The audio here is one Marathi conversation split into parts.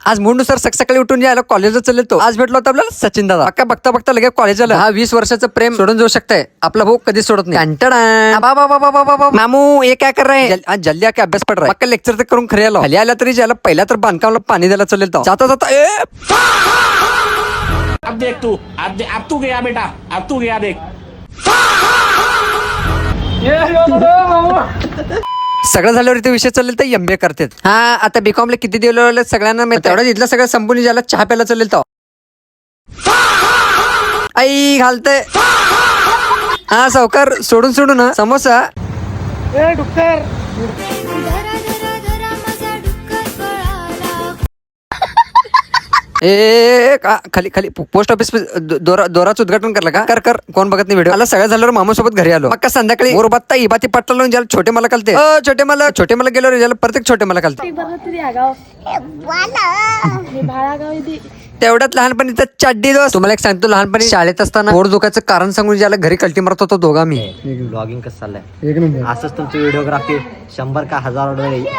आज मूडनुसार सकाळी उठून यायला कॉलेजला चालले तो. आज भेटलो होता आपल्याला सचिन दादा. अक्का बघता बघता लगे कॉलेज आला. हा 20 वर्षाचं प्रेम सोडून जाऊ शकतंय. आपला भाऊ कधी सोडत नाही. मामू ये क्या कर रहे हैं? आज जल्दी आके अभ्यास पढ़ रहा है. पक्का लेक्चर तर करून खरे आलो. खाली आला तरी ज्याला पहिला तर बांधकामला पाणी द्यायला चालेल तो. जाता जाता अब देख तू अब तू गया बेटा, अब तू गया देख. सगळं झाल्यावर इथे विषय चालेल तर एमबीए करतात. हा आता बीकॉम ला किती दिलं सगळ्यांना तेवढं इथलं सगळं संपून ज्याला चहा प्यायला चालेल तो. आई घालते. हा सावकार सोडून सोडून हा समोसा. खाली खाली पोस्ट ऑफिस दोराचं उद्घाटन करलं का? कर कर कोण बघत नाही व्हिडिओ. मला सगळं झाल्यावर मामा सोबत घरी आलो. मग संध्याकाळी मोरबात्ता इबाती पटला ज्याला छोटे मला कलते. छोटे मला गेलो ज्याला प्रत्येक छोटे मला कलते. तेवढ्यात लहानपणी तर चड्डी दोस्त. तुम्हाला एक सांगतो, लहानपणी शाळेत असताना पोट दुखायचं कारण सांगून ज्याला घरी कल्टी मारत होतो दोघा मी. ब्लॉगिंग कसं चाललंय? असंच तुमची व्हिडिओग्राफी 100 का 1000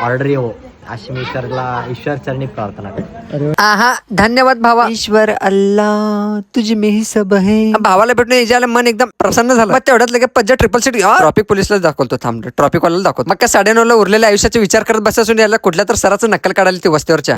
ऑर्डर येवो अशी मी ईश्वर चरणी प्रार्थना करतो. आहा धन्यवाद भावा. ईश्वर अल्लाह तुझी में ही सब है. भावाला भेटून ज्याला मन एकदम प्रसन्न झालं. मग तेवढ्यात लगे पज्जा ट्रिपल सीट ट्रॉफिक पोलिसला दाखवतो. थांब ट्रॉफिक वाल्याला दाखवतो. मग काय 9:30ला उरलेल्या आयुष्याचा विचार करत बसायचं याला कुठल्या तर सराचं नक्कल काढायला ती वस्तीवरच्या.